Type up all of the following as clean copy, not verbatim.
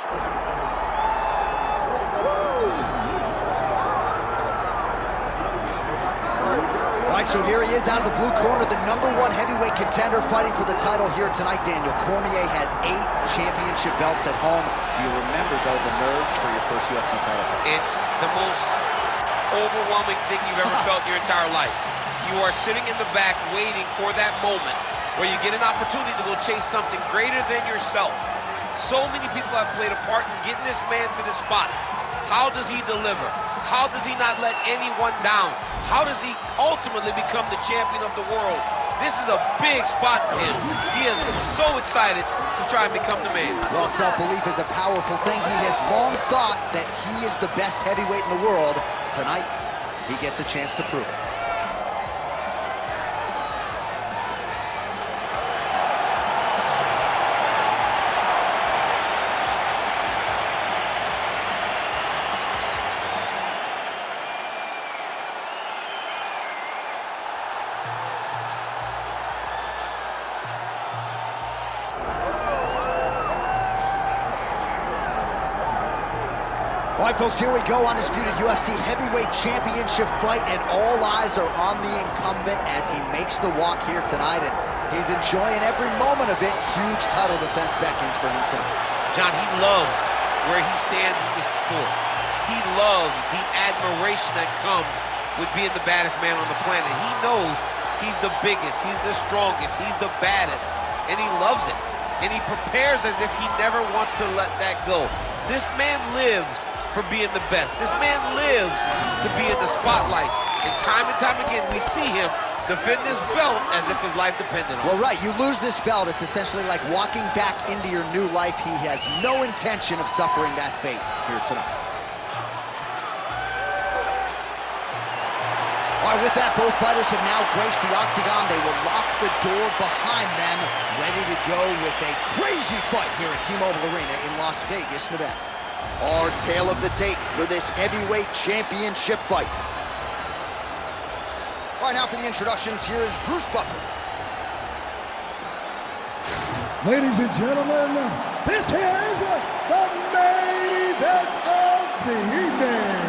All right, so here he is out of the blue corner, the #1 heavyweight contender fighting for the title here tonight. Daniel Cormier has 8 championship belts at home. Do you remember, though, the nerves for your first UFC title fight? It's the most overwhelming thing you've ever felt in your entire life. You are sitting in the back waiting for that moment where you get an opportunity to go chase something greater than yourself. So many people have played a part in getting this man to this spot. How does he deliver? How does he not let anyone down? How does he ultimately become the champion of the world? This is a big spot for him. He is so excited to try and become the man. Well, self-belief is a powerful thing. He has long thought that he is the best heavyweight in the world. Tonight, he gets a chance to prove it. All right, folks, here we go. Undisputed UFC heavyweight championship fight, and all eyes are on the incumbent as he makes the walk here tonight, and he's enjoying every moment of it. Huge title defense beckons for him tonight. John, he loves where he stands in the sport. He loves the admiration that comes with being the baddest man on the planet. He knows he's the biggest, he's the strongest, he's the baddest, and he loves it. And he prepares as if he never wants to let that go. This man lives for being the best. This man lives to be in the spotlight. And time again, we see him defend this belt as if his life depended on it. Well, right, you lose this belt, it's essentially like walking back into your new life. He has no intention of suffering that fate here tonight. All right, with that, both fighters have now graced the octagon. They will lock the door behind them, ready to go with a crazy fight here at T-Mobile Arena in Las Vegas, Nevada. Our tale of the tape for this heavyweight championship fight. All right, now for the introductions, here is Bruce Buffer. Ladies and gentlemen, this is the main event of the evening.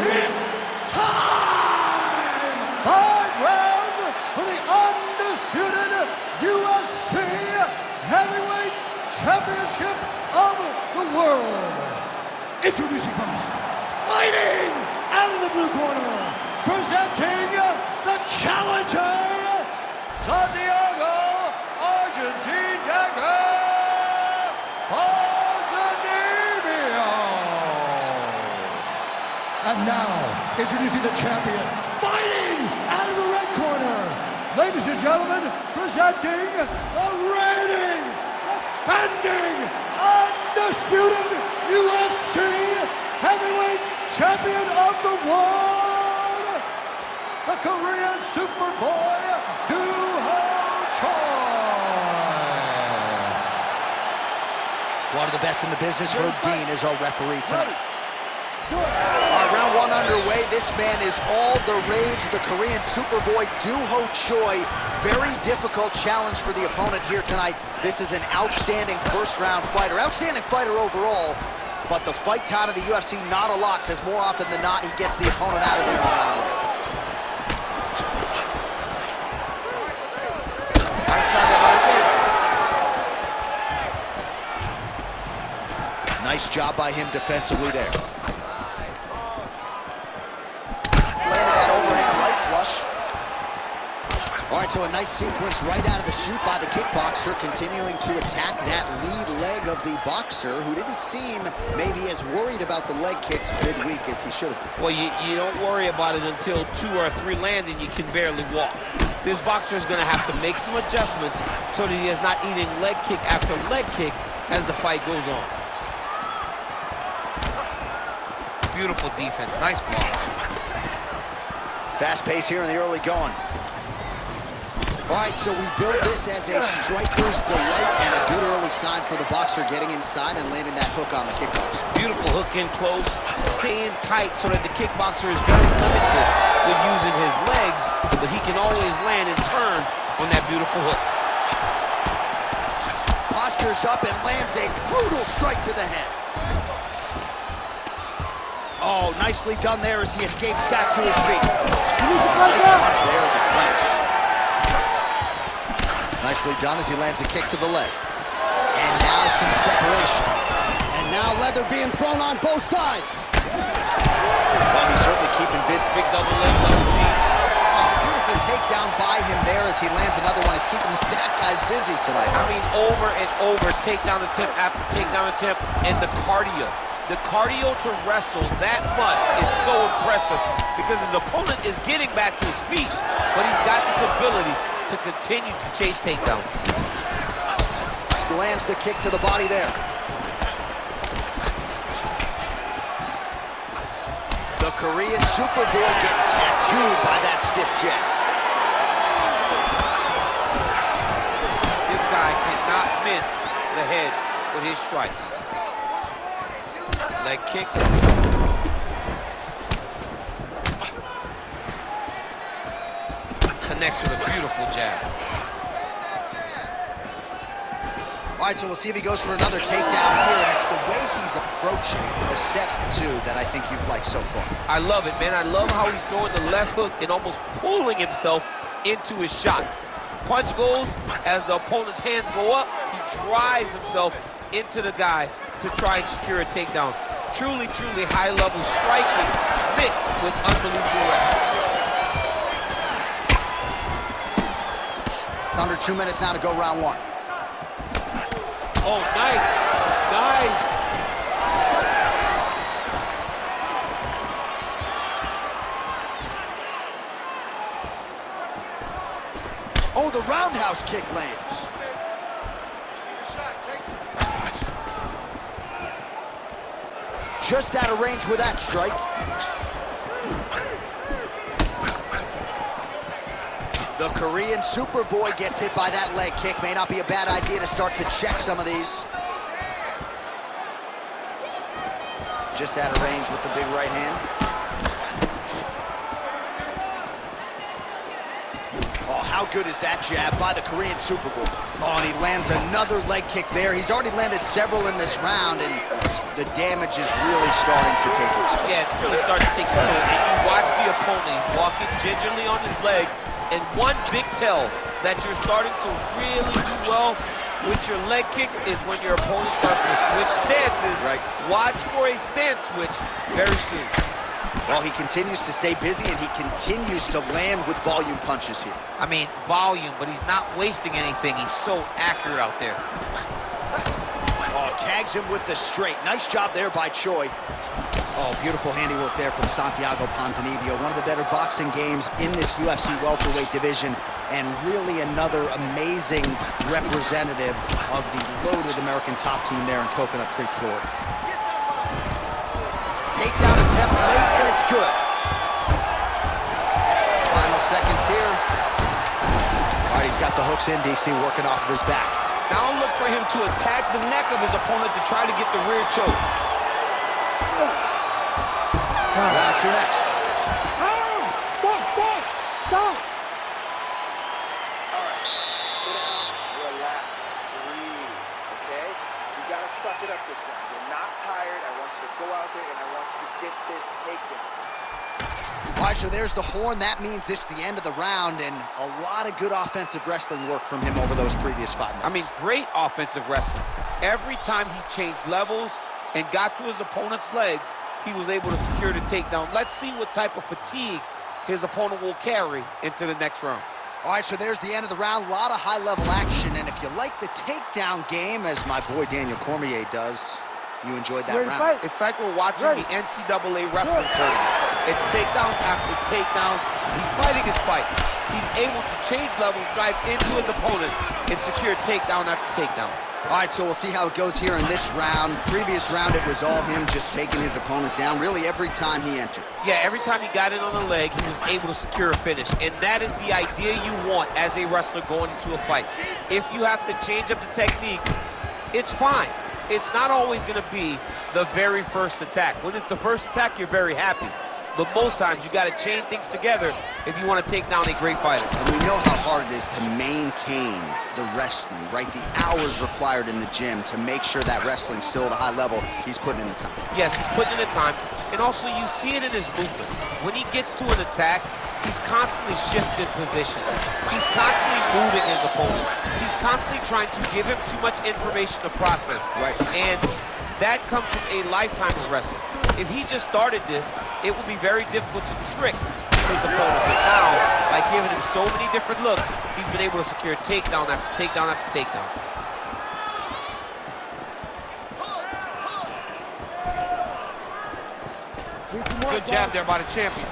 It's time! 5 rounds for the undisputed UFC Heavyweight Championship of the world. Introducing first, fighting out of the blue corner, presenting the challenger, Santiago Argentina Ponzinibbio. And now, introducing the champion, fighting out of the red corner, ladies and gentlemen, presenting the reigning, defending, undisputed UFC Heavyweight Champion of the world, the Korean Superboy, Doo-Ho Choi. One of the best in the business, Herb Dean, is our referee tonight. All right, round 1 underway. This man is all the rage, the Korean Superboy, Doo-Ho Choi. Very difficult challenge for the opponent here tonight. This is an outstanding first-round fighter, outstanding fighter overall, but the fight time of the UFC, not a lot, because more often than not, he gets the opponent out of there in round 1. Nice job by him defensively there. Landed that overhand right flush. All right, so a nice sequence right out of the chute by the kickboxer, continuing to attack that lead leg of the boxer, who didn't seem maybe as worried about the leg kicks midweek as he should have been. Well, you don't worry about it until 2 or 3 land and you can barely walk. This boxer is going to have to make some adjustments so that he is not eating leg kick after leg kick as the fight goes on. Beautiful defense, nice blocks. Fast pace here in the early going. All right, so we build this as a striker's delight and a good early sign for the boxer getting inside and landing that hook on the kickboxer. Beautiful hook in close, staying tight so that the kickboxer is very limited with using his legs, but he can always land and turn on that beautiful hook. measures up and lands a brutal strike to the head. Oh, nicely done there as he escapes back to his feet. Nice punch there in the clinch. Nicely done as he lands a kick to the leg. And now some separation. And now leather being thrown on both sides. Well, he's certainly keeping busy. Big double leg, double change. Oh, beautiful takedown by him there as he lands another one. He's keeping the stat guys busy tonight. I mean, over and over, takedown attempt after takedown attempt, and the cardio. The cardio to wrestle that much is so impressive because his opponent is getting back to his feet, but he's got this ability to continue to chase takedowns. He lands the kick to the body there. The Korean Superboy getting tattooed by that stiff jab. This guy cannot miss the head with his strikes. Leg kick. Connects with a beautiful jab. All right, so we'll see if he goes for another takedown here, and it's the way he's approaching the setup, too, that I think you've liked so far. I love it, man. I love how he's throwing the left hook and almost pulling himself into his shot. Punch goes, as the opponent's hands go up, he drives himself into the guy to try and secure a takedown. Truly, truly high-level striking mixed with unbelievable wrestling. Under 2 minutes now to go round one. Oh, nice. Nice. Oh, the roundhouse kick lands. Just out of range with that strike. The Korean Superboy gets hit by that leg kick. May not be a bad idea to start to check some of these. Just out of range with the big right hand. Oh, how good is that jab by the Korean Superboy? Oh, and he lands another leg kick there. He's already landed several in this round, and the damage is really starting to take its toll. Yeah, it's really starting to take its toll. And you watch the opponent walking gingerly on his leg, and one big tell that you're starting to really do well with your leg kicks is when your opponent starts to switch stances. Right. Watch for a stance switch very soon. Well, he continues to stay busy, and he continues to land with volume punches here. I mean, volume, but he's not wasting anything. He's so accurate out there. Oh, tags him with the straight. Nice job there by Choi. Oh, beautiful handiwork there from Santiago Ponzinibbio. One of the better boxing games in this UFC welterweight division, and really another amazing representative of the loaded American top team there in Coconut Creek, Florida. Takedown attempt late, and it's good. Final seconds here. All right, he's got the hooks in, DC, working off of his back. Now look for him to attack the neck of his opponent to try to get the rear choke. Round two next. Stop! All right, sit down, relax, breathe, okay? You gotta suck it up this round. You're not tired. I want you to go out there and I want you to get this takedown. All right, so there's the horn. That means it's the end of the round, and a lot of good offensive wrestling work from him over those previous 5 minutes. I mean, great offensive wrestling. Every time he changed levels and got to his opponent's legs, he was able to secure the takedown. Let's see what type of fatigue his opponent will carry into the next round. All right, so there's the end of the round. A lot of high-level action, and if you like the takedown game, as my boy Daniel Cormier does, you enjoyed that round. It's like we're watching the NCAA wrestling tournament. It's takedown after takedown. He's fighting his fight. He's able to change levels, drive into his opponent, and secure takedown after takedown. All right, so we'll see how it goes here in this round. Previous round, it was all him just taking his opponent down, really every time he entered. Yeah, every time he got in on the leg, he was able to secure a finish. And that is the idea you want as a wrestler going into a fight. If you have to change up the technique, it's fine. It's not always going to be the very first attack. When it's the first attack, you're very happy. but most times you got to chain things together if you want to take down a great fighter. And we know how hard it is to maintain the wrestling, right? The hours required in the gym to make sure that wrestling's still at a high level. He's putting in the time. Yes, he's putting in the time, and also you see it in his movements. When he gets to an attack, he's constantly shifting position. He's constantly moving his opponent. He's constantly trying to give him too much information to process. Right. And that comes from a lifetime of wrestling. If he just started this, it would be very difficult to trick his opponent. But now, by giving him so many different looks, he's been able to secure takedown after takedown after takedown. Good jab there by the champion.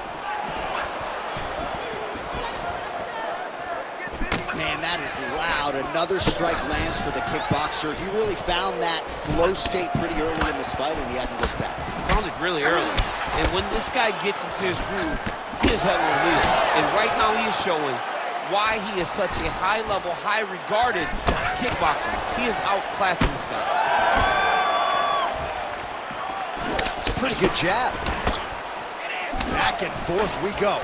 Man, that is loud. Another strike lands for the kickboxer. He really found that flow state pretty early in this fight, and he hasn't looked back. He found it really early. And when this guy gets into his groove, he is head on wheels. And right now he is showing why he is such a high-level, high-regarded kickboxer. He is outclassing this guy. It's a pretty good jab. Back and forth we go.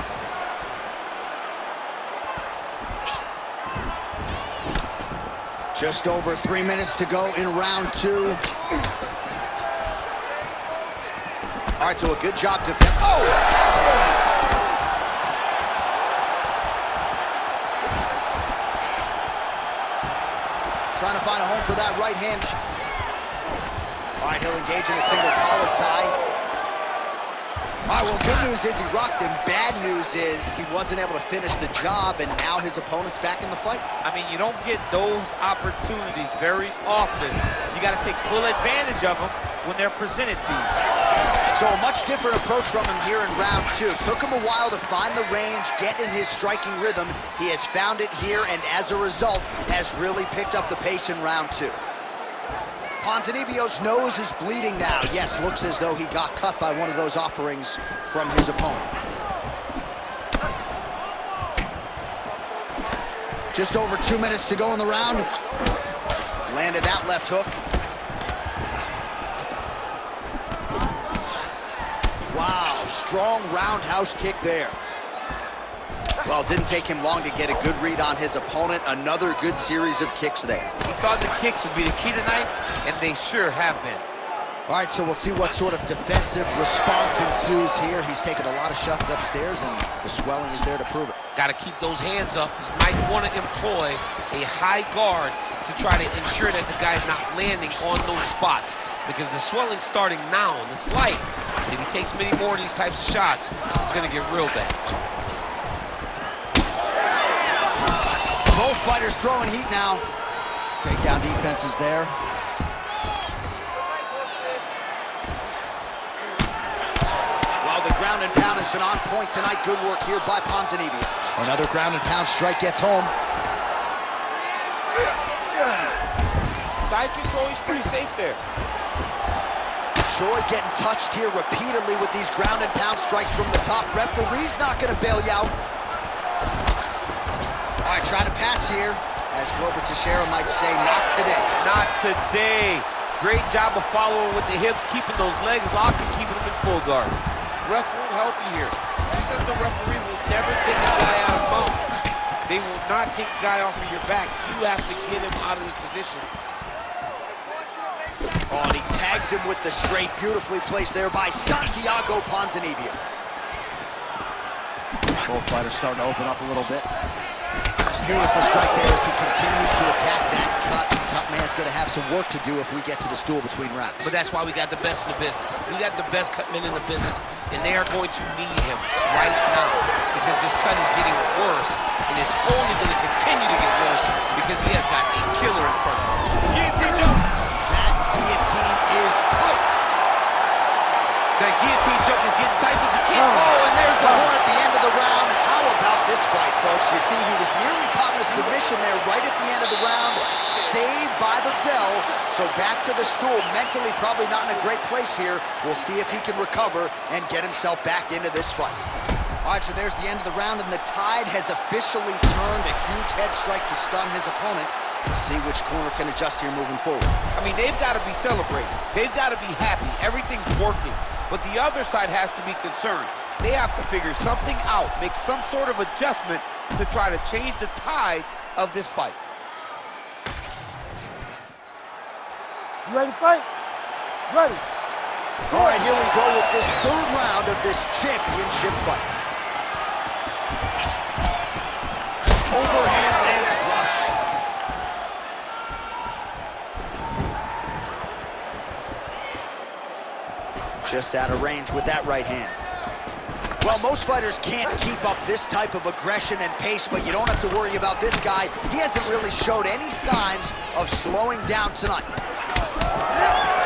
Just over 3 minutes to go in round 2. All right, so a good job to... Oh! Trying to find a home for that right hand. All right, he'll engage in a single collar tie. All right, well, good news is he rocked him. Bad news is he wasn't able to finish the job, and now his opponent's back in the fight. I mean, you don't get those opportunities very often. You got to take full advantage of them when they're presented to you. So a much different approach from him here in round 2. Took him a while to find the range, get in his striking rhythm. He has found it here, and as a result, has really picked up the pace in round 2. Ponzinibbio's nose is bleeding now. Yes, looks as though he got cut by one of those offerings from his opponent. Just over 2 minutes to go in the round. Landed that left hook. Wow, strong roundhouse kick there. Well, it didn't take him long to get a good read on his opponent. Another good series of kicks there. He thought the kicks would be the key tonight, and they sure have been. All right, so we'll see what sort of defensive response ensues here. He's taken a lot of shots upstairs, and the swelling is there to prove it. Got to keep those hands up. He might want to employ a high guard to try to ensure that the guy's not landing on those spots, because the swelling's starting now, and it's light. And if he takes many more of these types of shots, it's going to get real bad. Both fighters throwing heat now. Takedown defense is there. Well, the ground and pound has been on point tonight. Good work here by Ponzinibbio. Another ground and pound strike gets home. Side control, he's pretty safe there. Choi getting touched here repeatedly with these ground and pound strikes from the top. Referee's not going to bail you out. All right, trying to pass here, as Glover Teixeira might say, not today. Not today. Great job of following with the hips, keeping those legs locked and keeping them in full guard. Ref won't help you here. He says the referee will never take a guy out of mount. They will not take a guy off of your back. You have to get him out of this position. Oh, and he tags him with the straight, beautifully placed there by Santiago Ponzinibbio. Both fighters starting to open up a little bit. Beautiful strike there as he continues to attack that cut. Cut man's going to have some work to do if we get to the stool between rounds. But that's why we got the best in the business. We got the best cut men in the business, and they are going to need him right now because this cut is getting worse, and it's only going to continue to get worse because he has got a killer in front of him. Guillotine choke. That guillotine is tight. That guillotine choke is getting tight, but you can't. Oh, and there's the horn at the end of the round. How about this fight, folks? You see, he was nearly caught in a submission there right at the end of the round. Saved by the bell. So back to the stool. Mentally probably not in a great place here. We'll see if he can recover and get himself back into this fight. All right, so there's the end of the round, and the tide has officially turned. A huge head strike to stun his opponent. We'll see which corner can adjust here moving forward. I mean, they've got to be celebrating. They've got to be happy. Everything's working. But the other side has to be concerned. They have to figure something out, make some sort of adjustment to try to change the tide of this fight. You ready to fight? Ready. All right, here we go with this third round of this championship fight. Overhand lands flush. Just out of range with that right hand. Well, most fighters can't keep up this type of aggression and pace, but you don't have to worry about this guy. He hasn't really showed any signs of slowing down tonight.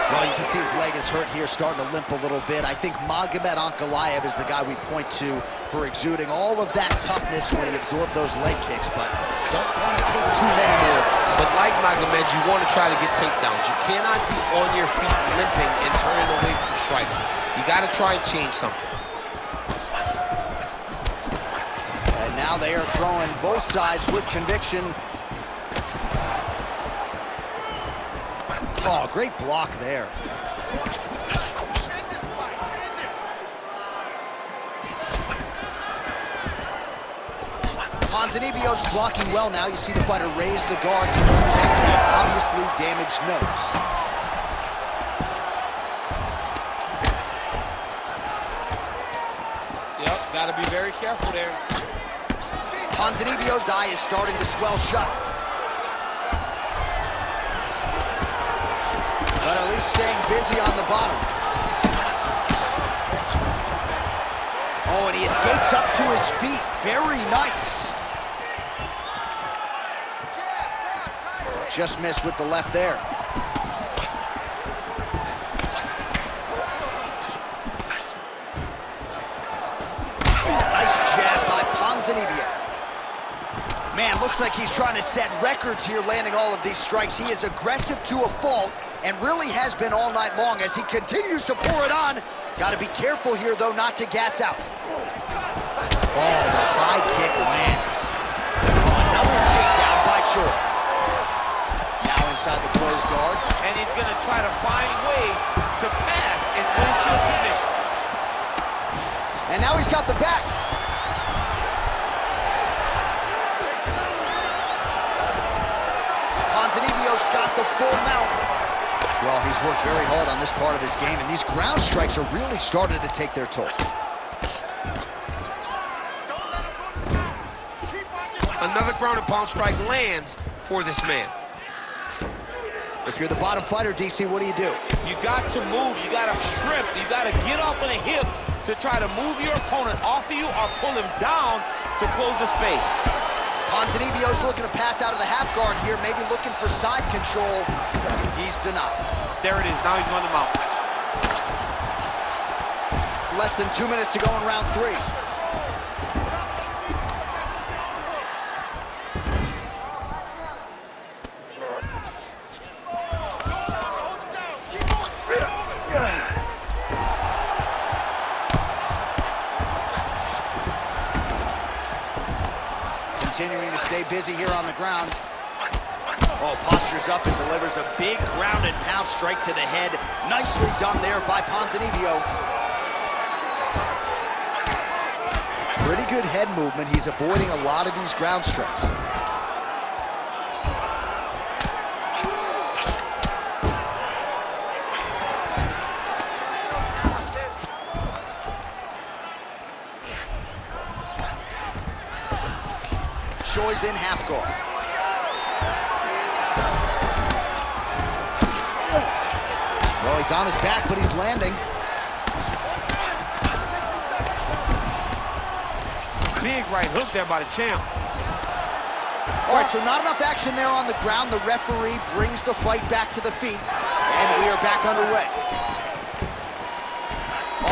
Well, you can see his leg is hurt here, starting to limp a little bit. I think Magomed Ankalaev is the guy we point to for exuding all of that toughness when he absorbed those leg kicks, but don't want to take too many more of those. But like Magomed, you want to try to get takedowns. You cannot be on your feet limping and turning away from strikes. You got to try and change something. And now they are throwing both sides with conviction. Oh, great block there. Ponzinibbio's blocking well now. You see the fighter raise the guard to protect that obviously damaged nose. Yep, got to be very careful there. Ponzinibbio's eye is starting to swell shut. But at least staying busy on the bottom. Oh, and he escapes up to his feet. Very nice. Just missed with the left there. Nice jab by Ponzinibbio. Man, looks like he's trying to set records here, landing all of these strikes. He is aggressive to a fault, and really has been all night long as he continues to pour it on. Got to be careful here, though, not to gas out. Oh, the high kick lands. Oh, another takedown by Choi. Now inside the closed guard. And he's going to try to find ways to pass and move to a submission. And now he's got the back. Ponzinibbio's got the full mount. Well, he's worked very hard on this part of his game, and these ground strikes are really starting to take their toll. Another ground and pound strike lands for this man. If you're the bottom fighter, DC, what do? You got to move, you got to shrimp, you got to get off on a hip to try to move your opponent off of you or pull him down to close the space. Ponzinibbio's looking to pass out of the half guard here, maybe looking for side control. He's denied. There it is, now he's on the mount. Less than 2 minutes to go in round 3. Continuing to stay busy here on the ground. Oh, postures up and delivers a big ground and pound strike to the head. Nicely done there by Ponzinibbio. Pretty good head movement. He's avoiding a lot of these ground strikes. Choi's in half guard. Well, he's on his back, but he's landing. Big right hook there by the champ. All right, so not enough action there on the ground. The referee brings the fight back to the feet, and we are back underway.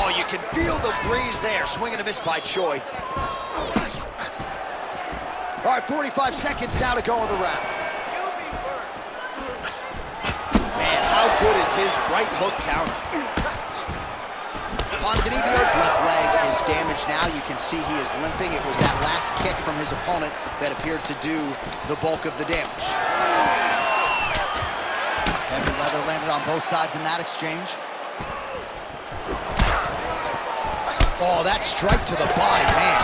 Oh, you can feel the breeze there. Swing and a miss by Choi. All right, 45 seconds now to go in the round. Man, how good is his right hook counter? Ponzinibbio's left leg is damaged now. You can see he is limping. It was that last kick from his opponent that appeared to do the bulk of the damage. Heavy leather landed on both sides in that exchange. Oh, that strike to the body, man.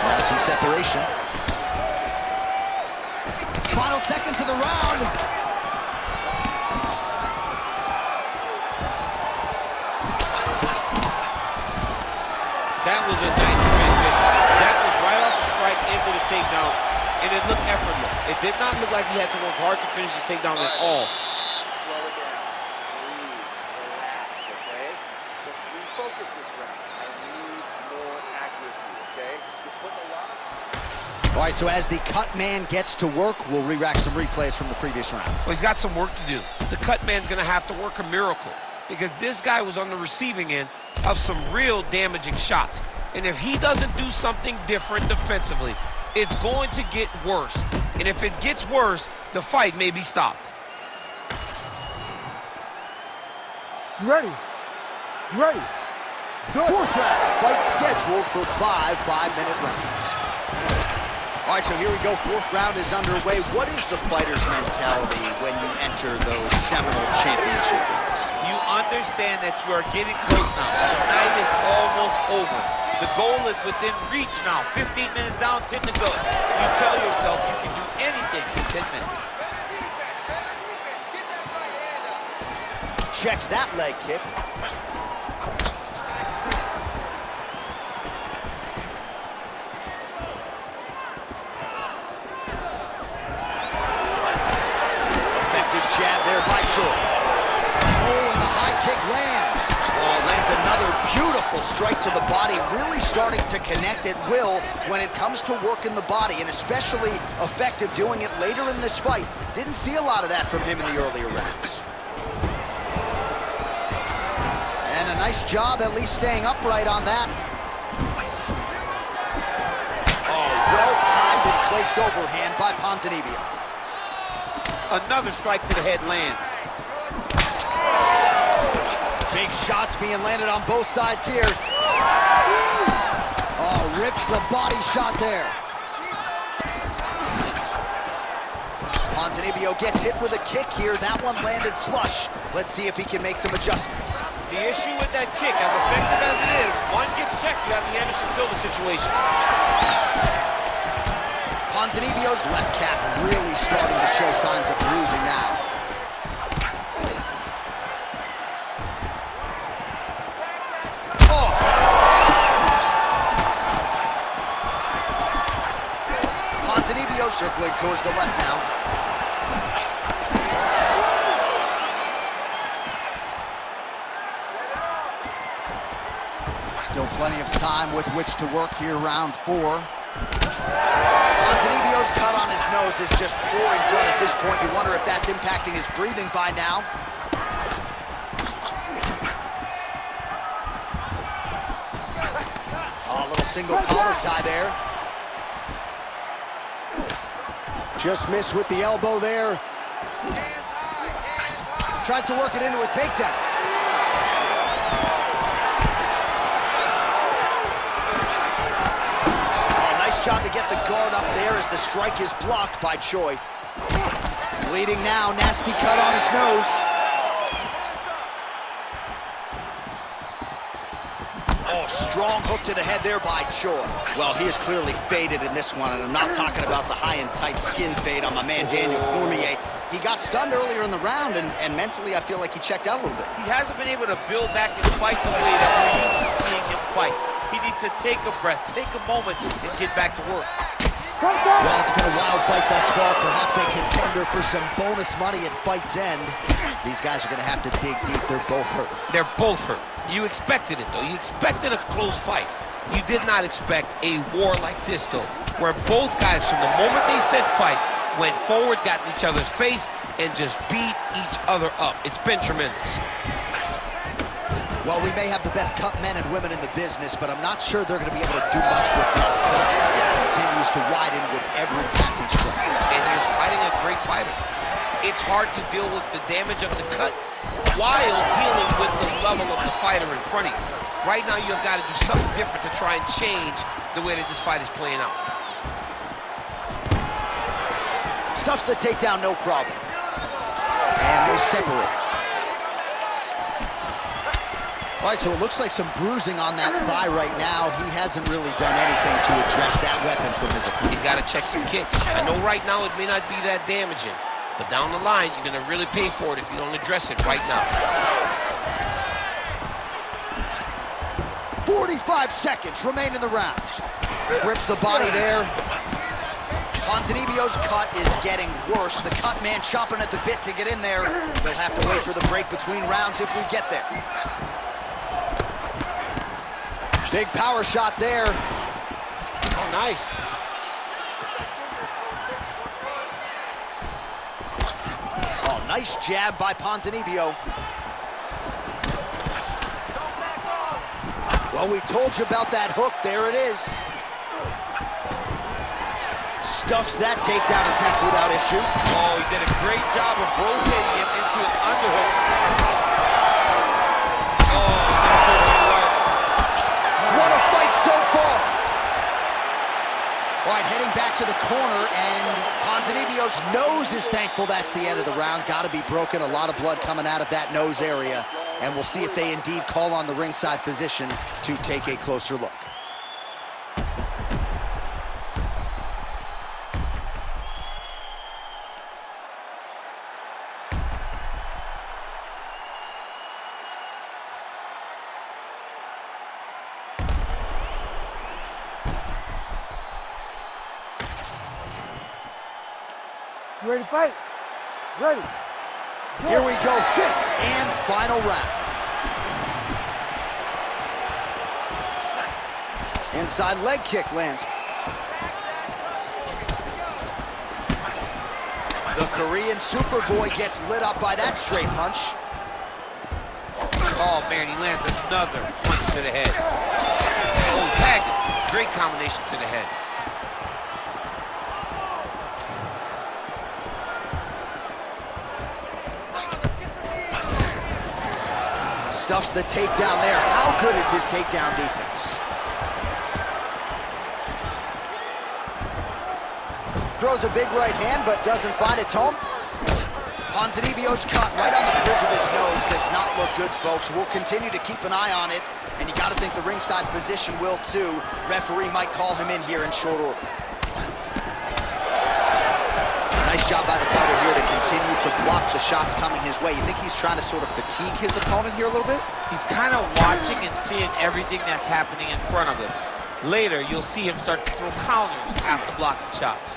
Now some separation. Final seconds of the round. That was a nice transition. That was right off the strike into the takedown, and it looked effortless. It did not look like he had to work hard to finish his takedown at all. Slow it down. Breathe. Relax, okay? Let's refocus this round. I need more accuracy, okay? You're putting a lot of... All right, so as the cut man gets to work, we'll re-rack some replays from the previous round. Well, he's got some work to do. The cut man's going to have to work a miracle because this guy was on the receiving end of some real damaging shots. And if he doesn't do something different defensively, it's going to get worse. And if it gets worse, the fight may be stopped. You ready? You ready? Good. Fourth round, fight scheduled for 5 5-minute rounds. All right, so here we go. Fourth round is underway. What is the fighter's mentality when you enter those seminal championship rounds? You understand that you are getting close now. The night is almost over. The goal is within reach now. 15 minutes down, 10 to go. You tell yourself you can do anything in 10 minutes. Checks that leg kick. Jab there by Choi. Oh, and the high kick lands. Oh, lands another beautiful strike to the body, really starting to connect at will when it comes to working the body, and especially effective doing it later in this fight. Didn't see a lot of that from him in the earlier rounds. And a nice job at least staying upright on that. Oh, well-timed and placed overhand by Ponzinibbio. Another strike to the head lands. Big shots being landed on both sides here. Oh, rips the body shot there. Ponzinibbio gets hit with a kick here. That one landed flush. Let's see if he can make some adjustments. The issue with that kick, as effective as it is, one gets checked, you have the Anderson Silva situation. Ponzinibbio's left calf really starting to show signs of bruising now. Oh! Ponzinibbio circling towards the left now. Still plenty of time with which to work here, round 4. Ponzinibbio's cut on his nose is just pouring blood at this point. You wonder if that's impacting his breathing by now. Oh, a little single collar tie there. Just missed with the elbow there. Tries to work it into a takedown. Job to get the guard up there as the strike is blocked by Choi. Bleeding now, nasty cut on his nose. Oh, strong hook to the head there by Choi. Well, he is clearly faded in this one, and I'm not talking about the high and tight skin fade on my man Daniel Cormier. He got stunned earlier in the round, and mentally I feel like he checked out a little bit. He hasn't been able to build back the decisive way that we're used to seeing him fight. He needs to take a breath, take a moment, and get back to work. Well, it's been a wild fight thus far. Perhaps a contender for some bonus money at fight's end. These guys are going to have to dig deep. They're both hurt. They're both hurt. You expected it, though. You expected a close fight. You did not expect a war like this, though, where both guys, from the moment they said fight, went forward, got in each other's face, and just beat each other up. It's been tremendous. Well, we may have the best cut men and women in the business, but I'm not sure they're going to be able to do much with that cut. It continues to widen with every passing strike. And you're fighting a great fighter. It's hard to deal with the damage of the cut while dealing with the level of the fighter in front of you. Right now, you've got to do something different to try and change the way that this fight is playing out. Stuffs the takedown, no problem. And they separate. All right, so it looks like some bruising on that thigh right now. He hasn't really done anything to address that weapon from his opponent. He's got to check some kicks. I know right now it may not be that damaging, but down the line, you're going to really pay for it if you don't address it right now. 45 seconds remain in the round. Rips the body there. Ponzinibbio's cut is getting worse. The cut man chomping at the bit to get in there. They'll have to wait for the break between rounds if we get there. Big power shot there. Oh, nice. Oh, nice jab by Ponzinibbio. Well, we told you about that hook. There it is. Stuffs that takedown attempt without issue. Oh, he did a great job of rotating it into an underhook. Oh, that's so right. What a fight so far. All right, heading back to the corner, and Ponzinibbio's nose is thankful that's the end of the round. Got to be broken. A lot of blood coming out of that nose area. And we'll see if they indeed call on the ringside physician to take a closer look. You ready to fight? Ready. Here we go, fifth and final round. Inside leg kick lands. The Korean Superboy gets lit up by that straight punch. Oh, man, he lands another punch to the head. Oh, tagged him. Great combination to the head. Stuffs the takedown there. How good is his takedown defense? Throws a big right hand, but doesn't find its home. Ponzinibbio's cut right on the bridge of his nose does not look good, folks. We'll continue to keep an eye on it, and you got to think the ringside physician will too. Referee might call him in here in short order. Nice job by the fighter here to continue to block the shots coming his way. You think he's trying to sort of fatigue his opponent here a little bit? He's kind of watching and seeing everything that's happening in front of him. Later, you'll see him start to throw counters after blocking shots.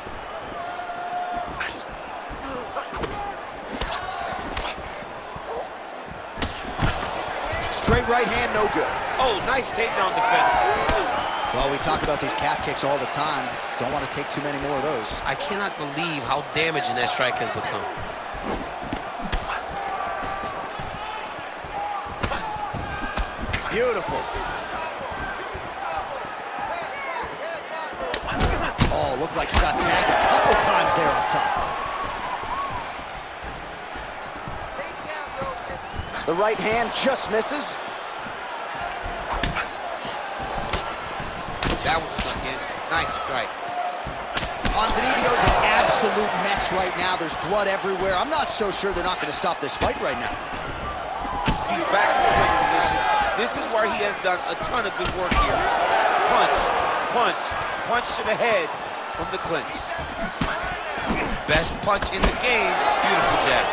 Straight right hand, no good. Oh, nice takedown defense. Well, we talk about these calf kicks all the time. Don't want to take too many more of those. I cannot believe how damaging that strike has become. Beautiful. Oh, looked like he got tagged a couple times there up top. The right hand just misses. That one stuck in. Nice strike. Ponzinibbio's an absolute mess right now. There's blood everywhere. I'm not so sure they're not going to stop this fight right now. He's back in the clinch position. This is where he has done a ton of good work here. Punch, punch, punch to the head from the clinch. Best punch in the game. Beautiful jab.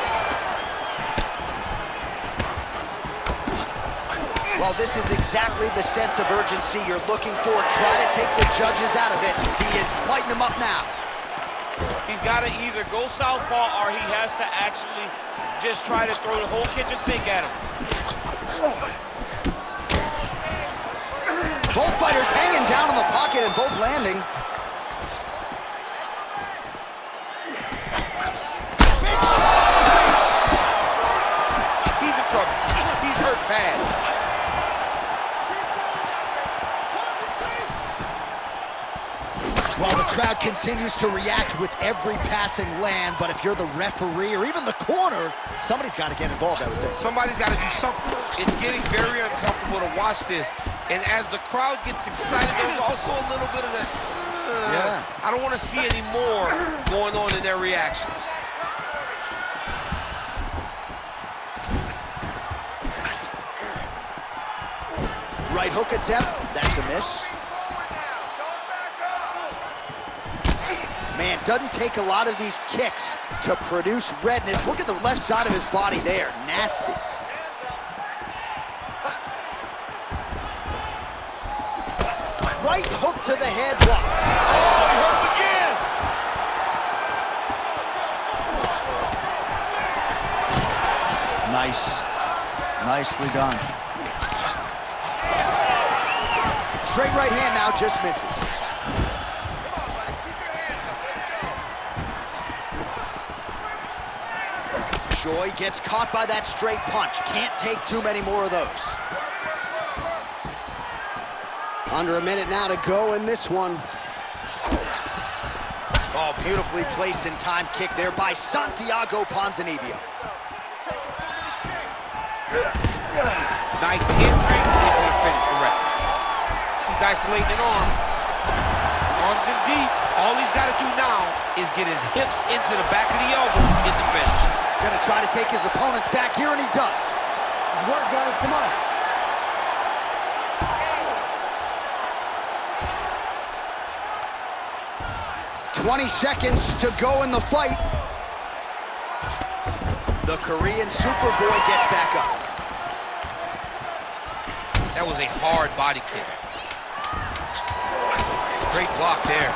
Well, this is exactly the sense of urgency you're looking for. Try to take the judges out of it. He is lighting them up now. He's got to either go southpaw or he has to actually just try to throw the whole kitchen sink at him. Both fighters hanging down in the pocket and both landing. Big shot on the feet. He's in trouble. He's hurt bad. Well, the crowd continues to react with every passing land, but if you're the referee or even the corner, somebody's got to get involved, I would think. Somebody's got to do something. It's getting very uncomfortable to watch this. And as the crowd gets excited, there's also a little bit of that, I don't want to see any more going on in their reactions. Right hook attempt, that's a miss. Man, doesn't take a lot of these kicks to produce redness. Look at the left side of his body there, nasty. Right hook to the head, blocked. Oh, he hurt him again! Nice. Nicely done. Straight right hand now, just misses. Choi gets caught by that straight punch. Can't take too many more of those. Under a minute now to go in this one. Oh, beautifully placed in time kick there by Santiago Ponzinibbio. Nice entry into the finish, correct. He's isolating an arm. Arms in deep. All he's got to do now is get his hips into the back of the elbow to get the finish. Gonna try to take his opponents back here, and he does. Good work, guys. Come on. "20 seconds to go in the fight." The Korean Superboy gets back up. That was a hard body kick. Great block there.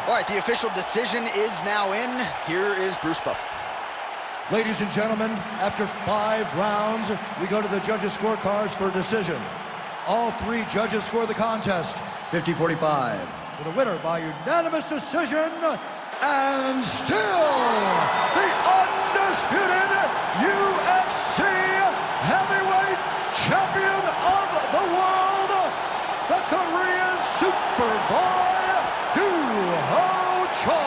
All right, the official decision is now in. Here is Bruce Buffer. Ladies and gentlemen, after 5 rounds, we go to the judges' scorecards for a decision. All 3 judges score the contest 50-45. For the winner by unanimous decision, and still the undisputed UFC heavyweight champion of the world, the Korean Superboy, Doo Ho Choi.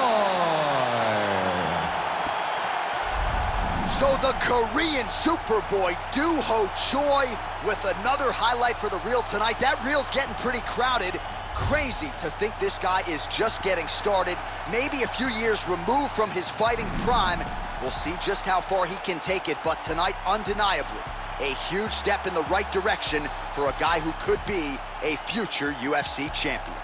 So the Korean Superboy, Doo Ho Choi, with another highlight for the reel tonight. That reel's getting pretty crowded. Crazy to think this guy is just getting started, maybe a few years removed from his fighting prime. We'll see just how far he can take it, but tonight, undeniably, a huge step in the right direction for a guy who could be a future UFC champion.